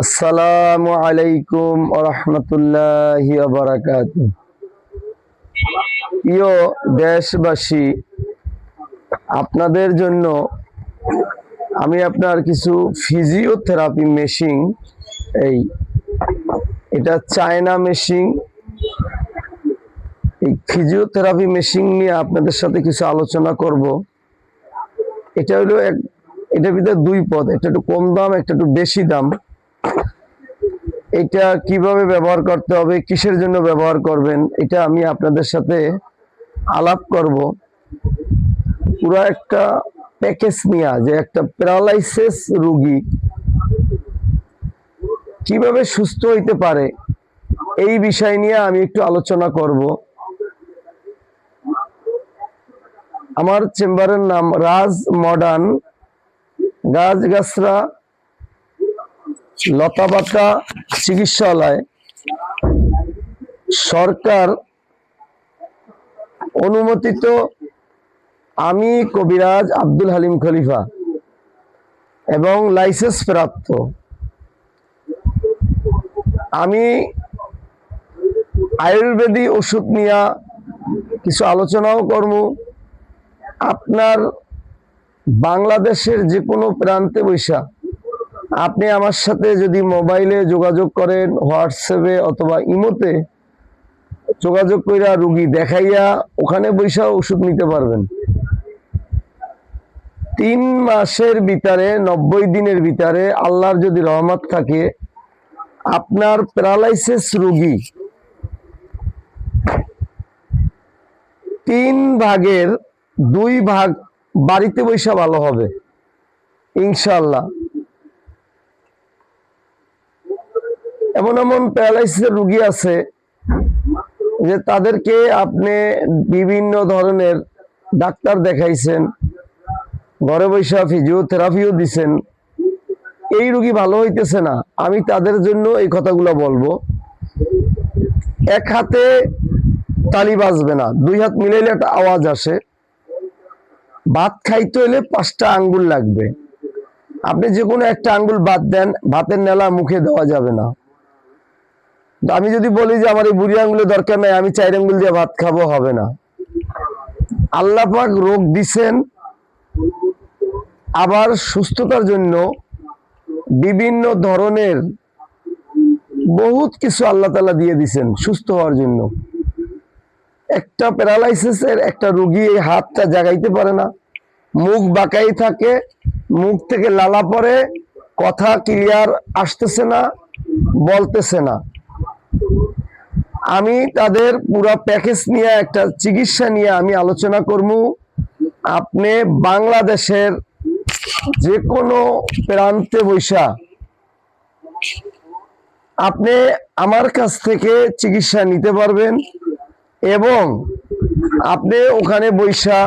আসসালামু আলাইকুম ওয়া রাহমাতুল্লাহি ওয়া বারাকাতুহু। প্রিয় দেশবাসী, আপনাদের জন্য আমি আপনার কিছু ফিজিওথেরাপি মেশিন, এটা চায়না মেশিন, এই ফিজিওথেরাপি মেশিন নিয়ে আপনাদের সাথে কিছু আলোচনা করব। এটা হলো এটার ভিতরে দুই পদ, একটা একটু কম দাম, একটা একটু বেশি দাম। এটা কিভাবে ব্যবহার করতে হবে, কিসের জন্য ব্যবহার করবেন, এটা আমি আপনাদের সাথে আলাপ করব। পুরো একটা প্যাকেজ নিয়ে, যে একটা প্যারালাইসিস রোগী কিভাবে সুস্থ হইতে পারে, এই বিষয় নিয়ে আমি একটু আলোচনা করব। আমার চেম্বারের নাম রাজ মডার্ন, গাছগাছরা লতাপাতা চিকিৎসালয়, সরকার অনুমোদিত। আমি কবিরাজ আব্দুল হালিম খলিফা এবং লাইসেন্স প্রাপ্ত। আমি আয়ুর্বেদিক ওষুধ নিয়ে কিছু আলোচনাও করব। আপনার বাংলাদেশের যে কোনো প্রান্তে বৈশা আপনি আমার সাথে যদি মোবাইলে যোগাযোগ করেন, হোয়াটসঅ্যাপে অথবা ইমোতে যোগাযোগ কইরা রুগী দেখাইয়া ওখানে বৈশা ওষুধ নিতে পারবেন। 3 মাসের ভিতরে, 90 দিনের ভিতরে আল্লাহর যদি রহমত থাকে, আপনার প্যারালাইসিস রোগী 3 ভাগের 2 ভাগ বাড়িতে বৈশা ভালো হবে ইনশাআল্লাহ। এমন এমন প্যারালাইসিসের রোগী আছে যে তাদেরকে আপনি বিভিন্ন ধরনের ডাক্তার দেখাইছেন, ঘরে বৈশা ফিজিওথেরাপিও দিছেন, এই রোগী ভালো হইতেছে না। আমি তাদের জন্য এই কথাগুলো বলবো। এক হাতে তালি বাজবে না, 2 হাত মিলাইলে একটা আওয়াজ আসে। ভাত খাইতে হলে 5টা আঙ্গুল লাগবে। আপনি যে কোনো একটা আঙ্গুল বাদ দেন, ভাতের নেলা মুখে দেওয়া যাবে না। আমি যদি বলি যে আমার এই বুড়ি আঙ্গুলের দরকার নাই, আমি 4 আঙ্গুল দিয়ে ভাত খাবো, হবে না। আল্লাহ পাক রোগ দিছেন, আবার সুস্থতার জন্য বিভিন্ন ধরনের বহুত কিছু আল্লাহ তাআলা দিয়ে দিছেন সুস্থ হওয়ার জন্য। একটা প্যারালাইসিসের একটা রোগী এই হাতটা জাগাইতে পারে না, মুখ বাঁকাই থাকে, মুখ থেকে লালা পড়ে, কথা ক্লিয়ার আসতেছে না, বলতেছে না। আমি তাদের পুরো প্যাকেজ নিয়ে একটা চিকিৎসা নিয়ে আমি আলোচনা করব। আপনি বাংলাদেশের যে কোনো প্রান্তে বৈশা আপনি আমার কাছ থেকে চিকিৎসা নিতে পারবেন, এবং আপনি ওখানে বৈশা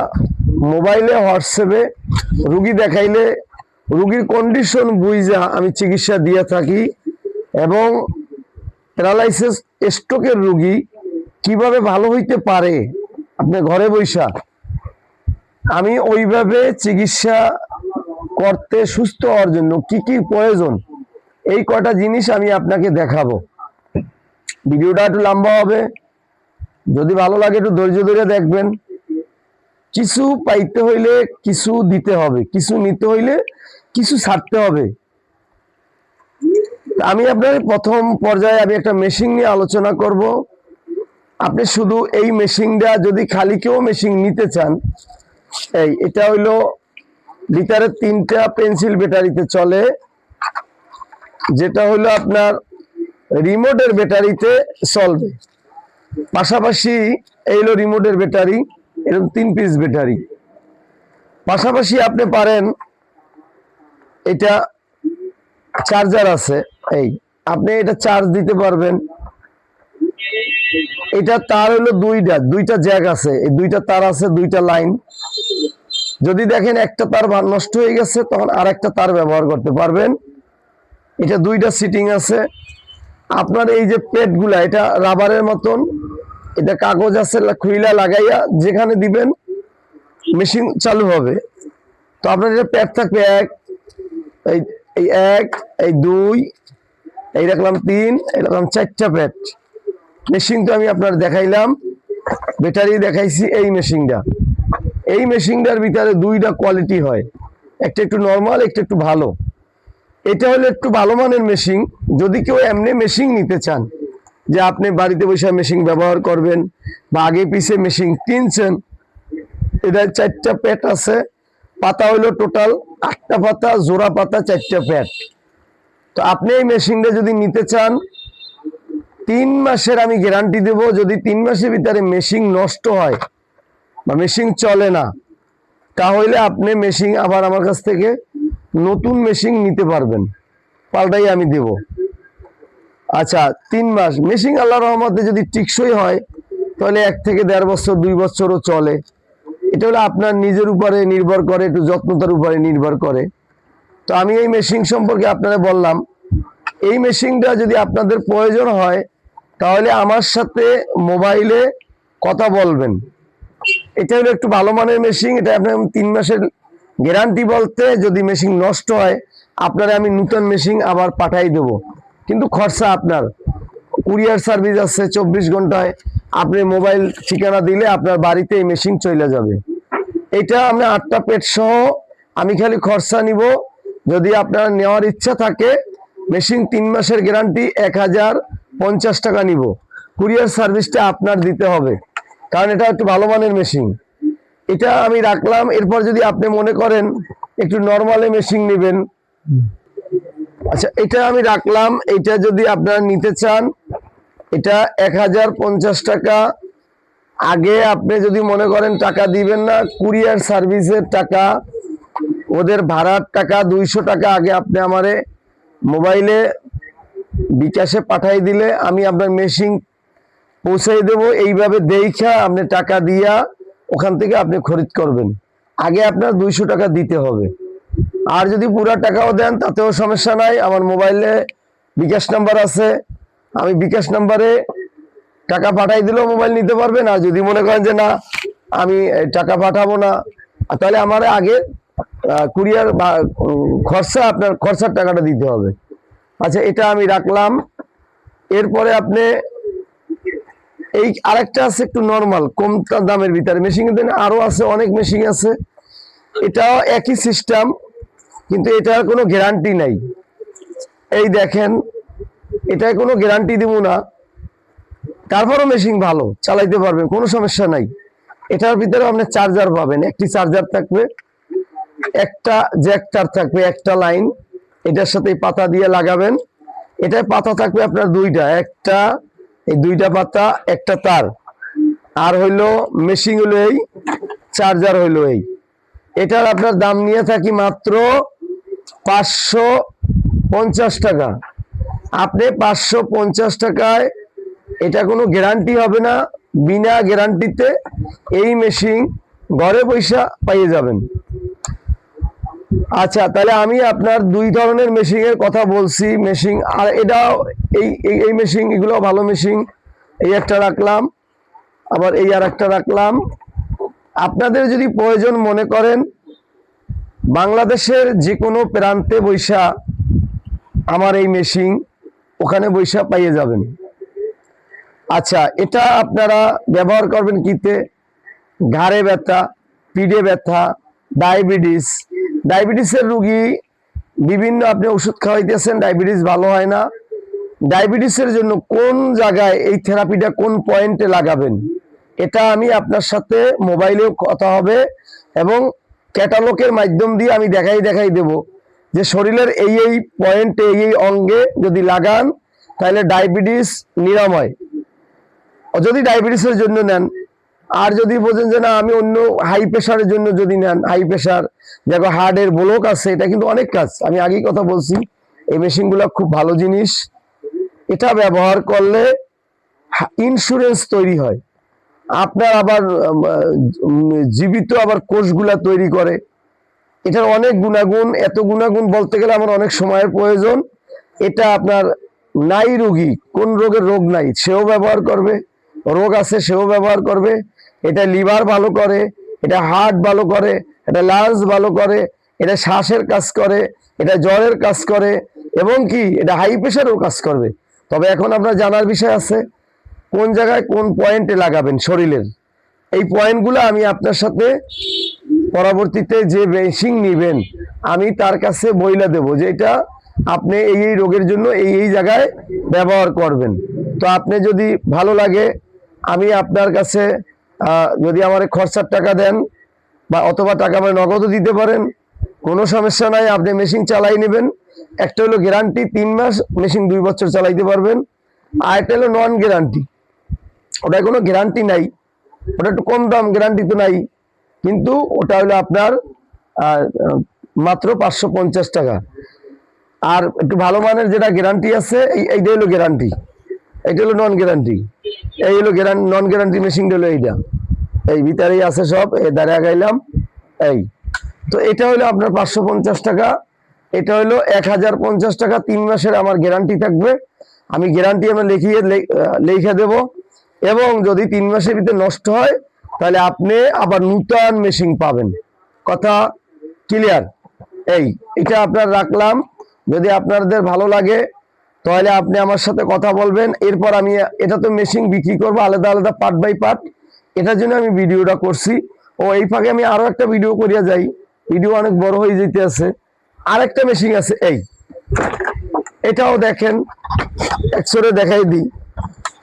মোবাইলে হোয়াটসঅ্যাপে রুগী দেখাইলে রুগীর কন্ডিশন বুঝা আমি চিকিৎসা দিয়ে থাকি। এবং প্যারালাইসিস স্ট্রোকের রোগী কিভাবে ভালো হইতে পারে আপনি ঘরে বৈশা, আমি ওইভাবে চিকিৎসা করতে, সুস্থ হওয়ার জন্য কি কি প্রয়োজন, এই কয়টা জিনিস আমি আপনাকে দেখাবো। ভিডিওটা একটু লম্বা হবে, যদি ভালো লাগে একটু ধৈর্য ধরে দেখবেন। কিছু পাইতে হইলে কিছু দিতে হবে, কিছু নিতে হইলে কিছু ছাড়তে হবে। আমি আপনার প্রথম পর্যায়ে আমি একটা মেশিন নিয়ে আলোচনা করব। আপনি শুধু এই মেশিনটা, যদি খালি কেউ মেশিন নিতে চান, এটা হইলো লিটারের 3টা পেন্সিল ব্যাটারিতে চলে, যেটা হইলো আপনার রিমোটের ব্যাটারিতে চলবে। পাশাপাশি এই হলো রিমোটের ব্যাটারি, এরকম 3 পিস ব্যাটারি। পাশাপাশি আপনি পারেন, এটা চার্জার আছে, আপনি এটা চার্জ দিতে পারবেন। এটা তার হলো দুইটা জ্যাক আছে, এই 2টা তার আছে, 2টা লাইন। যদি দেখেন একটা তার নষ্ট হয়ে গেছে, তখন আর একটা তার ব্যবহার করতে পারবেন। এটা 2টা সিটিং আছে। আপনার এই যে প্লেটগুলা, এটা রাবারের মতন, এটা কাগজ আছে, খুইলা লাগাইয়া যেখানে দিবেন মেশিন চালু হবে। তো আপনার এটা প্যাড থাকবে 1, এই 1, এই 2, এই রাখলাম 3, এই রাখলাম 4টা প্যাড। মেশিন তো আমি আপনার দেখাইলাম, ব্যাটারি দেখাইছি। এই মেশিনটার ভিতরে 2টা কোয়ালিটি হয়, একটা একটু নর্মাল, একটা একটু ভালো। এটা হলো একটু ভালো মানের মেশিন। যদি কেউ এমনি মেশিন নিতে চান যে আপনি বাড়িতে বসে মেশিন ব্যবহার করবেন বা আগে পিছে মেশিন কিনছেন, এটা 4টা প্যাড আছে। পাতা হইলো টোটাল 8টা পাতা, জোড়া পাতা 4টা প্যাড। তো আপনি এই মেশিনটা যদি নিতে চান, 3 মাসের আমি গ্যারান্টি দেব। যদি 3 মাসের ভিতরে মেশিন নষ্ট হয় বা মেশিন চলে না, তাহলে আপনি মেশিন আবার আমার কাছ থেকে নতুন মেশিন নিতে পারবেন, পাল্টাই আমি দেব। আচ্ছা, 3 মাস মেশিন আল্লাহর রহমতে যদি টিকসই হয়, তাহলে 1 থেকে 1.5 বছর 2 বছরও চলে। এটা হলো আপনার নিজের উপরে নির্ভর করে, একটু যত্নতার উপরে নির্ভর করে। তো আমি এই মেশিন সম্পর্কে আপনারা বললাম। এই মেশিনটা যদি আপনাদের প্রয়োজন হয়, তাহলে আমার সাথে মোবাইলে কথা বলবেন। এটা হলো একটু ভালো মানের মেশিন। এটা আপনার 3 মাসের গ্যারান্টি বলতে, যদি মেশিন নষ্ট হয় আপনারা আমি নতুন মেশিন আবার পাঠাই দেব, কিন্তু খরচা আপনার। কুরিয়ার সার্ভিস আছে 24 ঘন্টায়। আপনি মোবাইল ঠিকানা দিলে আপনার বাড়িতে এই মেশিন চলে যাবে। এটা আমরা 8টা পেট সহ আমি খালি খরচা নিব। যদি আপনার নেওয়ার ইচ্ছা থাকে, মেশিন 3 মাসের গ্যারান্টি 1050 টাকা নিব। কুরিয়ার সার্ভিসটা আপনার দিতে হবে, কারণ এটা একটু ভালো মানের মেশিন। এটা আমি রাখলাম। এরপর যদি আপনি মনে করেন একটু নর্মালে মেশিন নেবেন, আচ্ছা এটা আমি রাখলাম। এটা যদি আপনারা নিতে চান, এটা 1050 টাকা। আগে আপনি যদি মনে করেন টাকা দিবেন না, কুরিয়ার সার্ভিসের টাকা, ওদের ভাড়ার টাকা 200 টাকা আগে আপনি আমারে মোবাইলে বিকাশে পাঠাই দিলে আমি আপনার মেশিন পৌঁছাই দেব। এইভাবে দেখা আপনি টাকা দিয়া ওখান থেকে আপনি খরিদ করবেন। আগে আপনার 200 টাকা দিতে হবে। আর যদি পুরো টাকাও দেন তাতেও সমস্যা নাই। আমার মোবাইলে বিকাশ নাম্বার আছে, আমি বিকাশ নাম্বারে টাকা পাঠাই দিলেও মোবাইল নিতে পারবেন। আর যদি মনে করেন যে না আমি টাকা পাঠাবো না, তাহলে আমার আগে কুরিয়ার বা খরচা, আপনার খরচার টাকাটা দিতে হবে। আচ্ছা, এটা আমি রাখলাম। এরপরে আপনি এই আরেকটা আছে একটু নরমাল, কম দামের ভিতরে মেশিন, কিন্তু আরো আছে, অনেক মেশিন আছে। এটাও একই সিস্টেম, কিন্তু এটার কোনো গ্যারান্টি নাই। এই দেখেন, এটার কোনো গ্যারান্টি দিব না, তারপরও মেশিন ভালো, চালাইতে পারবেন, কোনো সমস্যা নাই। এটার ভিতরে আপনি চার্জার পাবেন, একটি চার্জার থাকবে, একটা জ্যাক তার থাকবে, একটা লাইন। এটার সাথে পাতা দিয়ে লাগাবেন। এটায় পাতা থাকবে আপনার 2টা, একটা এই 2টা পাতা, একটা তার। আর হইলো মেশিন হইলো এই, চার্জার হইলো এই। এটার আপনার দাম নিয়ে থাকি মাত্র 550 টাকা। আপনি 550 টাকায়, এটা কোনো গ্যারান্টি হবে না, বিনা গ্যারান্টিতে এই মেশিন ঘরে পয়সা পাইয়ে যাবেন। আচ্ছা, তাহলে আমি আপনার 2 ধরনের মেশিনের কথা বলছি। মেশিন আর এটাও এই মেশিন, এগুলো ভালো মেশিন। এই একটা রাখলাম, আবার এই আর একটা রাখলাম। আপনাদের যদি প্রয়োজন মনে করেন, বাংলাদেশের যে কোনো প্রান্তে বৈশা আমার এই মেশিন ওখানে বৈশা পাইয়ে যাবেন। আচ্ছা, এটা আপনারা ব্যবহার করবেন কিতে? ঘাড়ে ব্যথা, পিঠে ব্যথা, ডায়াবেটিসের রোগী বিভিন্ন আপনি ওষুধ খাওয়াইতেছেন, ডায়াবেটিস ভালো হয় না। ডায়াবেটিসের জন্য কোন জায়গায় এই থেরাপিটা, কোন পয়েন্টে লাগাবেন, এটা আমি আপনার সাথে মোবাইলেও কথা হবে এবং ক্যাটালগের মাধ্যম দিয়ে আমি দেখাই দেব যে শরীরের এই পয়েন্টে, এই অঙ্গে যদি লাগান তাহলে ডায়াবেটিস নিরাময়। যদি ডায়াবেটিসের জন্য নেন, আর যদি বোঝেন যে না আমি অন্য হাই প্রেশারের জন্য যদি নেন, হাই প্রেশার, দেখো হার্টের ব্লক আছে, এটা কিন্তু অনেক কাজ, আমি আগেই কথা বলছি। এই মেশিনগুলো খুব ভালো জিনিস। এটা ব্যবহার করলে ইন্স্যুরেন্স তৈরি হয়, আপনার আবার জীবিত আবার কোষগুলা তৈরি করে। এটার অনেক গুণাগুণ, এত গুণাগুণ বলতে গেলে আমার অনেক সময়ের প্রয়োজন। এটা আপনার নাই রোগী, কোন রোগের রোগ নাই সেও ব্যবহার করবে, রোগ আছে সেও ব্যবহার করবে। এটা লিভার ভালো করে, এটা হার্ট ভালো করে, এটা লাংস ভালো করে, এটা শ্বাসের কাজ করে, এটা জ্বরের কাজ করে, এবং কি এটা হাই প্রেশারও কাজ করবে। তবে এখন আপনার জানার বিষয় আছে কোন জায়গায় কোন পয়েন্টে লাগাবেন শরীরের, এই পয়েন্টগুলো আমি আপনার সাথে পরবর্তীতে যে মেশিন নিবেন আমি তার কাছে বইলা দেব যে এটা আপনি এই রোগের জন্য এই জায়গায় ব্যবহার করবেন। তো আপনি যদি ভালো লাগে আমি আপনার কাছে যদি আমার খরচার টাকা দেন বা অথবা টাকা আপনি নগদও দিতে পারেন, কোনো সমস্যা নাই। আপনি মেশিন চালাই নেবেন। একটা হলো গ্যারান্টি 3 মাস, মেশিন 2 বছর চালাইতে পারবেন। আর একটা হলো নন গ্যারান্টি, ওটা কোনো গ্যারান্টি নাই, ওটা একটু কম দাম, গ্যারান্টি তো নাই, কিন্তু ওটা হলো আপনার মাত্র 550 টাকা। আর একটু ভালো মানের যেটা গ্যারান্টি আছে এইটা হলো গ্যারান্টি, এটা হলো নন গ্যারান্টি। এই হলো নন গ্যারান্টি মেশিনটা হলো এইটা, এই ভিতরেই আছে সব, দাঁড়িয়ে গাইলাম এই। তো এটা হলো আপনার 550 টাকা, এটা হলো 1050 টাকা। 3 মাসের আমার গ্যারান্টি থাকবে, আমি গ্যারান্টি আমরা লিখে দেব। এবং যদি 3 মাসের ভিতরে নষ্ট হয় তাহলে আপনি আবার নূতন মেশিন পাবেন। কথা ক্লিয়ার? এটা আপনার রাখলাম। যদি আপনাদের ভালো লাগে তাহলে আপনি আমার সাথে কথা বলবেন। এরপর আমি এটা তো মেশিন বিক্রি করবো আলাদা আলাদা পার্ট বাই পার্ট, এটার জন্য আমি ভিডিওটা করছি। ও এই ফাঁকে আমি আরো একটা ভিডিও করিয়া যাই, ভিডিও অনেক বড় হয়ে যেতে আছে। আরেকটা মেশিন আছে এটাও দেখেন, একসরে দেখাই দিই।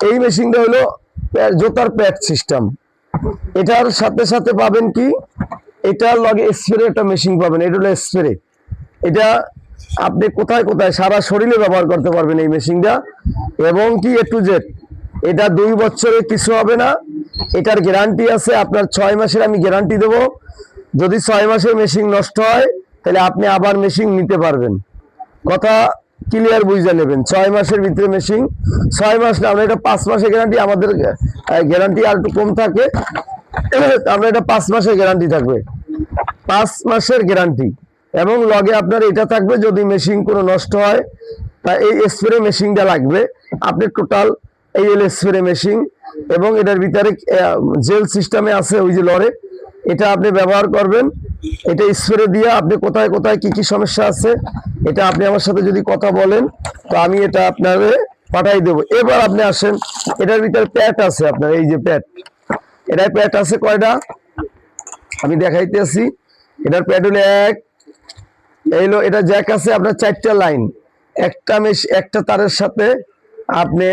এই মেশিনটা হলো জোতার প্যাড সিস্টেম। এটার সাথে সাথে পাবেন কি, এটার লগে স্প্রে একটা মেশিন পাবেন, এটা হলো স্প্রে। এটা আপনি কোথায় কোথায় সারা শরীরে ব্যবহার করতে পারবেন এই মেশিনটা। এবং কি A to Z, এটা 2 বছরে কিছু হবে না। এটার গ্যারান্টি আছে আপনার 6 মাসের, আমি গ্যারান্টি দেবো। যদি 6 মাসের মেশিন নষ্ট হয় তাহলে আপনি আবার মেশিন নিতে পারবেন। কথা ক্লিয়ার বুঝে নেবেন। 6 মাসের ভিতরে মেশিন, 6 মাস না, আমরা এটা 5 মাসের গ্যারান্টি, আমাদের গ্যারান্টি আর একটু কম থাকে, আমরা এটা 5 মাসের গ্যারান্টি থাকবে, 5 মাসের গ্যারান্টি। এবং লগে আপনার এটা থাকবে যদি মেশিন কোনো নষ্ট হয় তা এই স্প্রে মেশিনটা লাগবে। আপনি টোটাল এই স্প্রে মেশিন এবং এটার ভিতরে জেল সিস্টেমে আছে ওই যে লরে, এটা আপনি ব্যবহার করবেন। এটা স্প্রে দিয়ে আপনি কোথায় কোথায় কি কি সমস্যা আছে এটা আপনি আমার সাথে যদি কথা বলেন তো আমি এটা আপনাকে পাঠাই দেবো। এবার আপনি আসেন, এটার ভিতরে প্যাট আছে আপনার, এই যে প্যাট, এটার প্যাট আছে কয়টা আমি দেখাইতেছি। এটার প্যাট হলো এইলো, এটা জ্যাক আছে আপনার 4টা লাইন, একটা তারের সাথে আপনি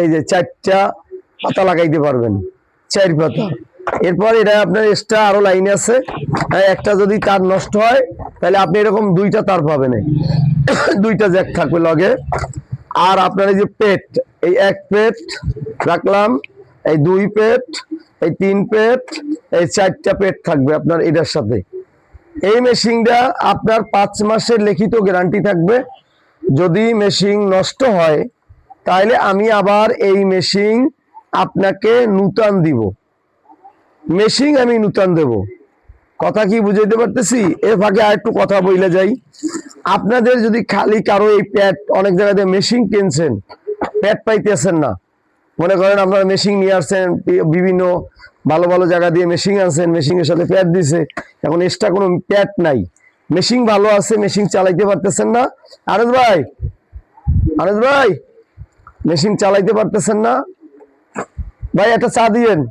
এই যে 4টা পাতা লাগাইতে পারবেন, 4 পাতা। এরপর এটা আপনার এক্সট্রা আরো লাইন আছে, একটা যদি তার নষ্ট হয় তাহলে আপনি এরকম 2টা তার পাবেন, 2টা জ্যাক থাকবে লগে। আর আপনার এই যে পেট, এই 1 পেট রাখলাম, এই 2 পেট, এই 3 পেট, এই 4টা পেট থাকবে আপনার এটার সাথে। এই মেশিনটা আপনার 5 মাসের লিখিত গ্যারান্টি থাকবে। যদি মেশিন নষ্ট হয় তাহলে আমি আবার এই মেশিন আপনাকে নূতন দিব, মেশিন আমি নূতন দেব। কথা কি বুঝাইতে পারতেছি? এর ফাঁকে আর একটু কথা বইলে যাই। আপনাদের যদি খালি কারো এই প্যাড, অনেক জায়গাতে মেশিন কিনছেন প্যাড পাইতেছেন না, মনে করেন আপনারা মেশিন নিয়ে আসছেন, বিভিন্ন ভালো ভালো জায়গা দিয়ে মেশিন আনছেন, মেশিনের সাথে প্যাড দিছে, এখন এক্সট্রা কোনো প্যাড নাই, মেশিন ভালো আছে, মেশিন চালাইতে পারতেছেন না। আনেস ভাই মেশিন চালাইতে পারতেছেন না ভাই, একটা চা দিয়েন।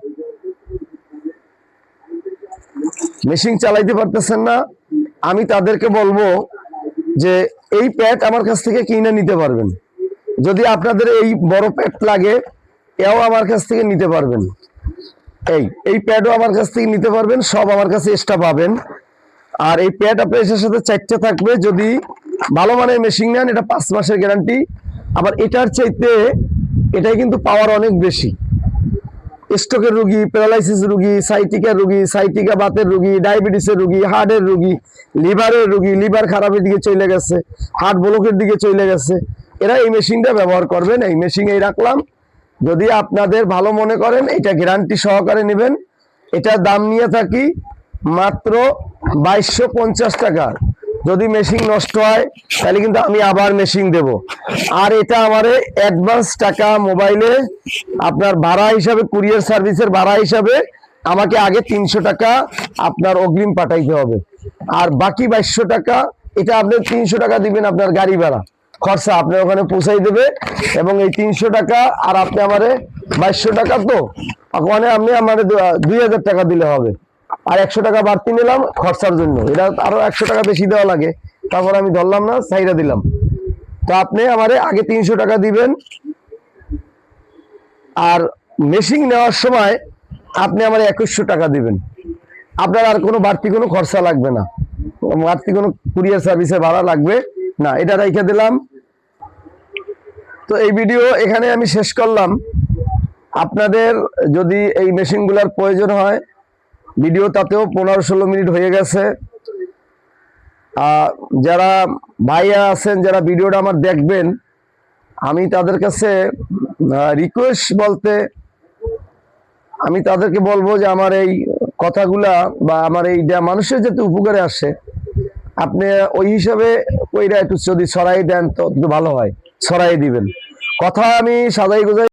মেশিন চালাইতে পারতেছেন না, আমি তাদেরকে বলবো যে এই প্যাড আমার কাছ থেকে কিনে নিতে পারবেন। যদি আপনাদের এই বড় প্যাড লাগে এও আমার কাছ থেকে নিতে পারবেন, এই প্যাডও আমার কাছ থেকে নিতে পারবেন, সব আমার কাছে এক্সট্রা পাবেন। আর এই প্যাড আপনার এর সাথে 4টা থাকবে। যদি ভালো মানের মেশিন নেন এটা 5 মাসের গ্যারান্টি। আবার এটার চাইতে এটাই কিন্তু পাওয়ার অনেক বেশি। স্ট্রোকের রোগী, প্যারালাইসিস রোগী, সাইটিকা রোগী, সাইটিকা বাতের রোগী, ডায়াবেটিসের রোগী, হার্টের রোগী, লিভারের রোগী, লিভার খারাপের দিকে চলে গেছে, হার্ট ব্লকের দিকে চলে গেছে, এরা এই মেশিনটা ব্যবহার করবেন। এই মেশিন এই রাখলাম। যদি আপনাদের ভালো মনে করেন এটা গ্যারান্টি সহকারে নেবেন। এটার দাম নিয়ে থাকি মাত্র 2250 টাকা। যদি মেশিন নষ্ট হয় তাহলে কিন্তু আমি আবার মেশিন দেব। আর এটা আমারে অ্যাডভান্স টাকা মোবাইলে আপনার ভাড়া হিসাবে, কুরিয়ার সার্ভিসের ভাড়া হিসাবে আমাকে আগে 300 টাকা আপনার অগ্রিম পাঠাইতে হবে। আর বাকি 2200 টাকা এটা আপনি 300 টাকা দিবেন আপনার গাড়ি ভাড়া, খরচা আপনি ওখানে পৌঁছাই দেবে, এবং এই 300 টাকা আর আপনি আমারে 2200 টাকা, তো ওখানে আপনি আমারে 2000 টাকা দিলে হবে। আর 100 টাকা বাড়তি নিলাম খরচার জন্য, এটা আরো 100 টাকা বেশি দেওয়া লাগে, তারপর আমি ধরলাম না, চাইরা দিলাম। তো আপনি আমারে আগে 300 টাকা দিবেন, আর মেশিন নেওয়ার সময় আপনি আমার 2100 টাকা দিবেন। আপনার আর কোনো বাড়তি কোনো খরচা লাগবে না, বাড়তি কোনো কুরিয়ার সার্ভিসে ভাড়া লাগবে না। এটা রেখে দিলাম। তো এই ভিডিও এখানে আমি শেষ করলাম। আপনাদের যদি এই মেশিনগুলোর প্রয়োজন হয়, ভিডিও তাতেও 15-16 মিনিট হয়ে গেছে। যারা ভাইয়া আছেন, যারা ভিডিওটা আমার দেখবেন, আমি তাদের কাছে রিকোয়েস্ট বলতে, আমি তাদেরকে বলবো যে আমার এই কথাগুলা বা আমার এইটা মানুষের যাতে উপকারে আসে, আপনি ওই হিসাবে ওইটা একটু যদি ছড়াই দেন তো একটু ভালো হয়, ছড়াই দিবেন। কথা আমি সাজাই গোজাই